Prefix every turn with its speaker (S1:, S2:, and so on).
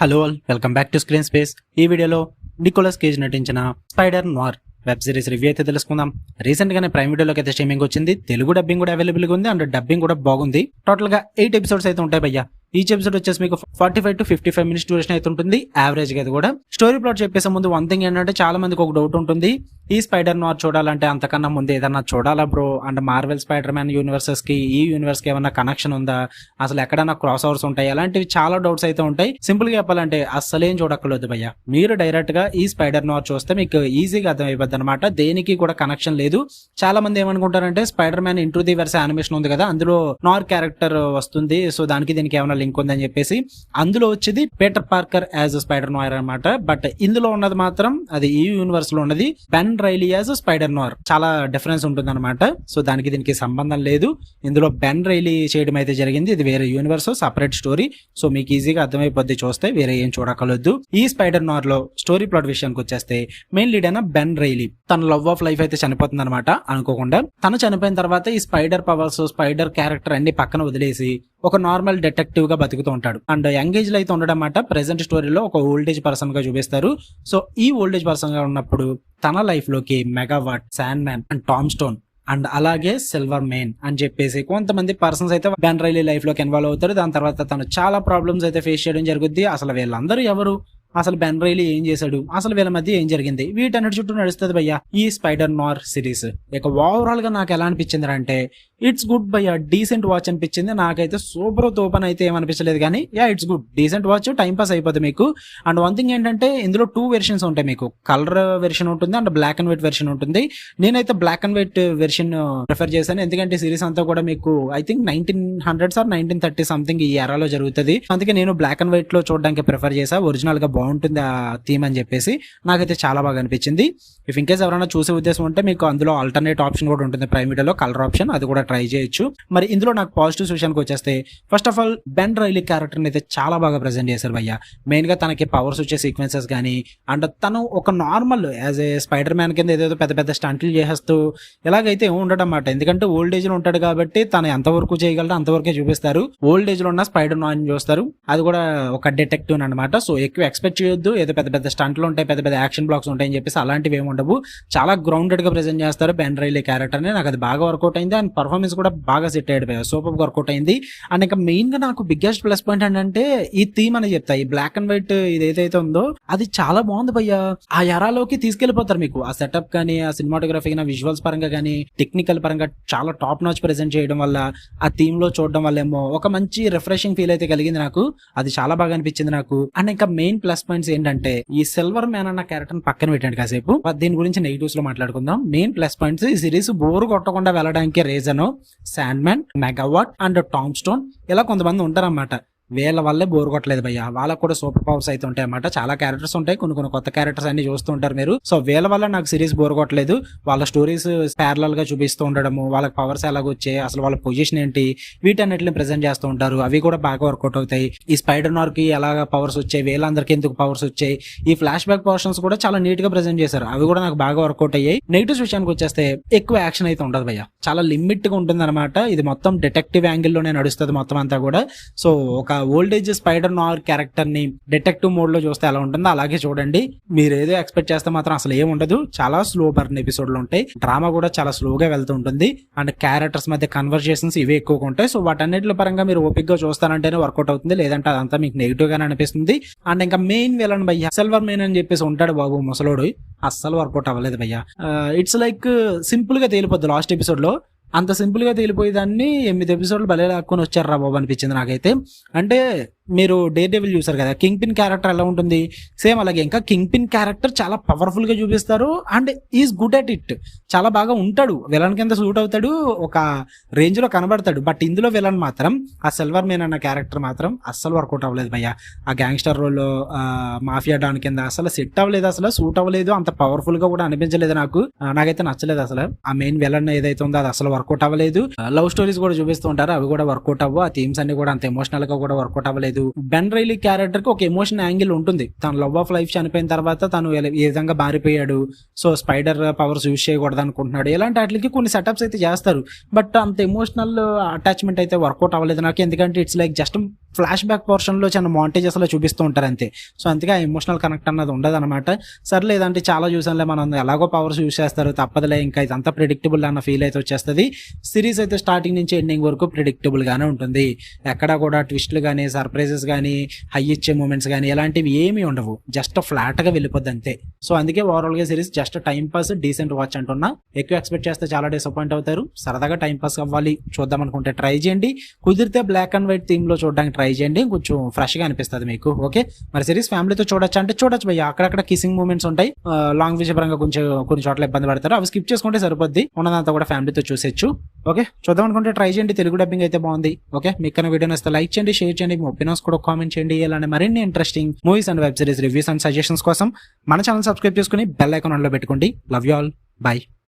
S1: Hello all, welcome back to screen space. ఈ వీడియోలో Nicholas cage నటించిన స్పైడర్ నోర్ వెబ్ సిరీస్ రివ్యూ అయితే తెలుసుకుందాం. రీసెంట్ గానే ప్రైమ్ వీడియోలోకి అయితే స్ట్రీమింగ్ వచ్చింది. తెలుగు డబ్బింగ్ కూడా అవైలబుల్ గా ఉంది అండ్ డబ్బింగ్ కూడా బాగుంది. టోటల్ గా 8 ఎపిసోడ్స్ అయితే ఉంటాయి భయ్యా. ఈచ్ ఎపిసోడ్ వచ్చేసి మీకు 45 to 55 మినిట్స్ డ్యూరేషన్ అయితే ఉంటుంది యావరేజ్ గా. అది కూడా స్టోరీ ప్లాట్ చెప్పేసే ముందు వన్ థింగ్ ఏంటంటే, చాలా మందికి ఒక డౌట్ ఉంటుంది, ఈ స్పైడర్ నోర్ చూడాలంటే అంతకన్నా ముందు ఏదన్నా చూడాలా bro, and Marvel spider man universes కి ఈ యూనివర్స్ కి ఏమన్నా కనెక్షన్ ఉందా, అసలు ఎక్కడన్నా క్రాస్ ఓవర్స్ ఉంటాయి, అలాంటివి చాలా డౌట్స్ అయితే ఉంటాయి. సింపుల్ గా చెప్పాలంటే అస్సలేం చూడక్కర్లేదు భయ్య. మీరు డైరెక్ట్ గా ఈ స్పైడర్ నోర్ చూస్తే మీకు ఈజీగా అర్థమైపోద్ది అనమాట. దేనికి కూడా కనెక్షన్ లేదు. చాలా మంది ఏమనుకుంటారంటే, Spider Man into the verse animation ఉంది కదా, అందులో నోర్ క్యారెక్టర్ వస్తుంది, సో దానికి దీనికి ఏమైనా లింక్ ఉందని చెప్పేసి అందులో వచ్చేది పీటర్ పార్కర్ యాజ్ స్పైడర్ నోర్ అనమాట. బట్ ఇందులో ఉన్నది మాత్రం అది ఈ యూనివర్స్ లో ఉన్నది బెన్ రైలీ యాజ్ స్పైడర్ నోర్. చాలా డిఫరెన్స్ ఉంటుంది అనమాట. సో దానికి దీనికి సంబంధం లేదు. ఇందులో బెన్ రైలీ చేయడం అయితే జరిగింది. ఇది వేరే యూనివర్స్, సపరేట్ స్టోరీ. సో మీకు ఈజీగా అర్థమైపోద్ది చూస్తే, వేరే ఏం చూడకలొద్దు. ఈ స్పైడర్ నోర్ లో స్టోరీ ప్లాట్ విషయానికి వచ్చేస్తే, మెయిన్ లీడ్ అయిన బెన్ రైలీ తన లవ్ ఆఫ్ లైఫ్ అయితే చనిపోతుంది అనమాట అనుకోకుండా. తను చనిపోయిన తర్వాత ఈ స్పైడర్ పవర్స్, స్పైడర్ క్యారెక్టర్ అన్ని పక్కన వదిలేసి ఒక నార్మల్ డిటెక్టివ్ గా బతుకుతూ ఉంటాడు. అండ్ యంగేజ్ లో అయితే ఉండడం అన్నమాట. ప్రెసెంట్ స్టోరీలో ఒక ఓల్డేజ్ పర్సన్ గా చూపిస్తారు. సో ఈ ఓల్డేజ్ పర్సన్ గా ఉన్నప్పుడు తన లైఫ్ లోకి megawatt, sand man and Tom stone and అలాగే సిల్వర్ మెయిన్ అని చెప్పేసి కొంతమంది పర్సన్స్ అయితే బెన్ రైలీ లైఫ్ లోకి ఇన్వాల్వ్ అవుతారు. దాని తర్వాత తను చాలా ప్రాబ్లమ్స్ అయితే ఫేస్ చేయడం జరుగుద్ది. అసలు వీళ్ళందరూ ఎవరు, అసలు బెన్ రైలీ ఏం చేశాడు, అసలు వీళ్ళ మధ్య ఏం జరిగింది, వీటన్నిటి చుట్టూ నడుస్తుంది భయ్య ఈ స్పైడర్ నోర్ సిరీస్. ఇక ఓవరాల్ గా నాకు ఎలా అనిపించింది అంటే, ఇట్స్ గుడ్ భయ్య, డీసెంట్ వాచ్ అనిపించింది. నాకైతే సూపర్ తోపన్ అయితే ఏమనిపించలేదు, కానీ yeah it's good, decent watch, time pass అయిపోతుంది మీకు. అండ్ వన్ థింగ్ ఏంటంటే, ఇందులో 2 వెర్షన్స్ ఉంటాయి మీకు. కలర్ వెర్షన్ ఉంటుంది and black and white version ఉంటుంది. నేనైతే black and white version prefer చేశాను, ఎందుకంటే సిరీస్ అంతా కూడా మీకు I think 1900s or 1930 something ఈ ఎరాలో జరుగుతుంది. అందుకే నేను బ్లాక్ అండ్ వైట్ లో చూడడానికి ప్రిఫర్ చేసా. ఒరిజినల్ గా బాగుంటుంది ఆ థీమ్ అని చెప్పేసి నాకైతే చాలా బాగా అనిపించింది. ఇఫ్ ఇన్ కేస్ ఎవరైనా చూసే ఉద్దేశం ఉంటే, మీకు అందులో ఆల్టర్నేట్ ఆప్షన్ కూడా ఉంటుంది ప్రైమ్ వీడియోలో, కలర్ ఆప్షన్, అది కూడా ట్రై చేయొచ్చు. మరి ఇందులో నాకు పాజిటివ్స్ విషయానికి వచ్చేస్తే, first of all Ben Riley character అయితే చాలా బాగా ప్రెజెంట్ చేశారు భయ్య. మెయిన్ గా తనకి పవర్స్ వచ్చే సీక్వెన్సెస్ కానీ, అండ్ తను ఒక normal as a spider man కింద ఏదేదో పెద్ద పెద్ద స్టంట్లు చేసేస్తూ ఇలాగైతే ఉండడం అన్నమాట. ఎందుకంటే ఓల్డ్ ఏజ్ లో ఉంటాడు కాబట్టి తను ఎంతవరకు చేయగలరో అంతవరకే చూపిస్తారు. ఓల్డ్ ఏజ్ లో ఉన్న స్పైడర్ మ్యాన్ చూస్తారు, అది కూడా ఒక డిటెక్టివ్ అనమాట. సో ఎక్కువ ఎక్స్పెక్ట్ చేయొద్దు, ఏదో పెద్ద పెద్ద స్టంట్లు ఉంటాయి, పెద్ద పెద్ద యాక్షన్ బ్లాక్స్ ఉంటాయని చెప్పేసి అలాంటివి ఏమి ఉండవు. చాలా గ్రౌండెడ్ గా ప్రెజెంట్ చేస్తారు బెన్ రైలీ క్యారెక్టర్ ని. నాకు అది బాగా వర్కౌట్ అయింది. అండ్ పర్ఫార్మెన్స్ కూడా బాగా సెట్ అయ్యాడు, సూపర్ వర్కౌట్ అయింది. అండ్ ఇంకా మెయిన్ గా నాకు బిగ్గెస్ట్ ప్లస్ పాయింట్ ఏంటంటే, ఈ థీమ్ అని చెప్తా, ఈ బ్లాక్ అండ్ వైట్ ఇదైతే ఉందో అది చాలా బాగుంది భయ్య. ఆ ఎరాలోకి తీసుకెళ్లిపోతారు మీకు. ఆ సెటప్ కానీ, ఆ సినిమాటోగ్రఫీ కానీ, విజువల్స్ పరంగా కానీ, టెక్నికల్ పరంగా చాలా టాప్ నాచ్ ప్రెజెంట్ చేయడం వల్ల, ఆ థీమ్ లో చూడడం వల్ల ఏమో ఒక మంచి రిఫ్రెషింగ్ ఫీల్ అయితే కలిగింది నాకు. అది చాలా బాగా అనిపించింది నాకు. అండ్ ఇంకా మెయిన్ ప్లస్ పాయింట్స్ ఏంటంటే, ఈ సిల్వర్ మ్యాన్ అన్న క్యారెక్టర్ పక్కన పెట్టండి కాసేపు, దీని గురించి నెగిటివ్స్ లో మాట్లాడుకుందాం. మెయిన్ ప్లస్ పాయింట్స్, ఈ సిరీస్ బోర్ కొట్టకుండా వెళ్ళడానికి reason sand man, megawatt and Tom stone, ఇలా కొంతమంది ఉంటారన్నమాట. వీళ్ళ వల్లే బోర్ కొట్టలేదు భయ్య. వాళ్ళకు కూడా సూపర్ పవర్స్ అయితే ఉంటాయి అన్నమాట. చాలా క్యారెక్టర్స్ ఉంటాయి, కొన్ని కొత్త క్యారెక్టర్స్ అన్ని చూస్తూ ఉంటారు మీరు. సో వీళ్ళ వల్ల నాకు సిరీస్ బోర్ కొట్టలేదు. వాళ్ళ స్టోరీస్ ప్యారలల్ గా చూపిస్తూ ఉండడము, వాళ్ళకి పవర్స్ ఎలాగొచ్చాయి, అసలు వాళ్ళ పొజిషన్ ఏంటి, వీటన్నిటిని ప్రెజెంట్ చేస్తూ ఉంటారు. అవి కూడా బాగా వర్కౌట్ అవుతాయి. ఈ స్పైడర్ నోర్ కి ఎలాగ పవర్స్ వచ్చాయి, వీళ్ళందరికీ ఎందుకు పవర్స్ వచ్చాయి, ఈ ఫ్లాష్ బ్యాక్ పోర్షన్స్ కూడా చాలా నీట్ గా ప్రెజెంట్ చేశారు. అవి కూడా నాకు బాగా వర్కౌట్ అయ్యాయి. నెగిటివ్స్ విషయానికి వచ్చేస్తే, ఎక్కువ యాక్షన్ అయితే ఉండదు భయ్య, చాలా లిమిట్ గా ఉంటుంది అనమాట. ఇది మొత్తం డిటెక్టివ్ యాంగిల్ లోనే నడుస్తుంది మొత్తం అంతా కూడా. సో ఒక ఓల్డేజ్ స్పైడర్ నోర్ క్యారెక్టర్ ని డిటెక్టివ్ మోడ్ లో చూస్తే ఎలా ఉంటుందో అలాగే చూడండి. మీరు ఏదో ఎక్స్పెక్ట్ చేస్తే మాత్రం అసలు ఏం ఉండదు. చాలా స్లో బర్న్ ఎపిసోడ్లు ఉంటాయి. డ్రామా కూడా చాలా స్లోగా వెళ్తూ ఉంటుంది. అండ్ క్యారెక్టర్స్ మధ్య కన్వర్జేషన్స్ ఇవే ఎక్కువగా ఉంటాయి. సో వాటన్నిటి పరంగా మీరు ఓపిక్ గా చూస్తానంటేనే వర్కౌట్ అవుతుంది, లేదంటే అదంతా మీకు నెగిటివ్ గానే అనిపిస్తుంది. అండ్ ఇంకా మెయిన్ విలన్ భయ్య, సిల్వర్ మెయిన్ అని చెప్పేసి ఉంటాడు బాబు ముసలోడు, అస్సలు వర్కౌట్ అవ్వలేదు భయ్య. ఇట్స్ లైక్ సింపుల్ గా తేలిపోద్ది. లాస్ట్ ఎపిసోడ్ లో అంత సింపుల్ గా తేలిపోయేదాన్ని 8 ఎపిసోడ్లు భలే లాక్కొని వచ్చారా బాబు అనిపించింది నాకైతే. అంటే మీరు డేర్ డెవిల్ చూసారు కదా, కింగ్ పిన్ క్యారెక్టర్ ఎలా ఉంటుంది, సేమ్ అలాగే ఇంకా కింగ్ పిన్ క్యారెక్టర్ చాలా పవర్ఫుల్ గా చూపిస్తారు. And is good at it, చాలా బాగా ఉంటాడు, విలన్ కింద సూట్ అవుతాడు, ఒక రేంజ్ లో కనబడతాడు. బట్ ఇందులో విలన్ మాత్రం, ఆ సిల్వర్ మెయిన్ అన్న క్యారెక్టర్ మాత్రం అస్సలు వర్కౌట్ అవ్వలేదు భయ్య. ఆ గ్యాంగ్స్టర్ రోల్, మాఫియా డాన్ కింద అసలు సెట్ అవ్వలేదు, అసలు సూట్ అవ్వలేదు, అంత పవర్ఫుల్ గా కూడా అనిపించలేదు నాకు. నాకైతే నచ్చలేదు అసలు. ఆ మెయిన్ విలన్ ఏదైతే ఉందో అది అసలు వర్కౌట్ అవ్వలేదు. లవ్ స్టోరీస్ కూడా చూపిస్తూ ఉంటారు, అవి కూడా వర్కౌట్ అవ్వవు. ఆ థీమ్స్ అన్ని కూడా అంత ఎమోషనల్ గా కూడా వర్కౌట్ అవ్వలేదు. బెన్ రైలీ క్యారెక్టర్ కి ఒక ఎమోషన్ యాంగిల్ ఉంటుంది. తన లవ్ ఆఫ్ లైఫ్ చనిపోయిన తర్వాత తను ఏ విధంగా మారిపోయాడు, సో స్పైడర్ పవర్స్ యూజ్ చేయకూడదు అనుకుంటున్నాడు, ఇలాంటి వాటికి కొన్ని సెటప్స్ అయితే చేస్తారు. బట్ అంత ఎమోషనల్ అటాచ్మెంట్ అయితే వర్కౌట్ అవ్వలేదు నాకు. ఎందుకంటే it's like just flash back పోర్షన్లో చిన్న మాంటేజెస్ లో చూపిస్తూ ఉంటారు అంతే. సో అందుకే ఆ ఎమోషనల్ కనెక్ట్ అన్నది ఉండదు అనమాట. సరే లేదంటే చాలా చూసానులే, మనం ఎలాగో పవర్స్ యూస్ చేస్తారు తప్పదులే, ఇంకా ఇదంతా ప్రిడిక్టబుల్ అన్న ఫీల్ అయితే వచ్చేస్తుంది. సిరీస్ అయితే స్టార్టింగ్ నుంచి ఎండింగ్ వరకు ప్రిడిక్టబుల్ గానే ఉంటుంది. ఎక్కడా కూడా ట్విస్ట్లు కానీ సర్ప్రైజెస్ కానీ హై ఇచ్చే మూమెంట్స్ కానీ ఇలాంటివి ఏమీ ఉండవు. జస్ట్ ఫ్లాట్ గా వెళ్ళిపోద్ది అంతే. సో అందుకే ఓవరాల్ గా series just time pass, decent watch అంటున్నా. ఎక్కువ ఎక్స్పెక్ట్ చేస్తే చాలా డిసప్పాయింట్ అవుతారు. సరదాగా టైం పాస్ అవ్వాలి, చూద్దాం అనుకుంటే ట్రై చేయండి. కుదిరితే బ్లాక్ అండ్ వైట్ థీమ్ లో చూడడానికి ట్రై చేయండి, కొంచెం ఫ్రెష్ గా అనిపిస్తుంది మీకు. ఓకే, మరి సిరీస్ ఫ్యామిలీతో చూడొచ్చు అంటే చూడొచ్చు భయ్య. అక్కడక్కడ కిసింగ్ మూమెంట్స్ ఉంటాయి, లాంగ్వేజ్ పరంగా కొంచెం కొన్ని చోట్ల ఇబ్బంది పడతారు, అవి స్కిప్ చేసుకుంటే సరిపోద్ది. ఉన్నదంతా కూడా ఫ్యామిలీతో చూసేచ్చు. ఓకే, చూద్దాం అనుకుంటే ట్రై చేయండి. తెలుగు డబ్బింగ్ అయితే బాగుంది. ఓకే, మీకు వీడియో నచ్చితే లైక్ చేయండి, షేర్ చేయండి, మీ ఒపీనియన్స్ కూడా కామెంట్ చేయండి. ఇలానే మరిన్ని interesting movies and web series reviews and suggestions కోసం మన ఛానల్ సబ్స్క్రైబ్ చేసుకుని బెల్ ఐకాన్ ఆన్ లో పెట్టుకోండి. Love you all, by.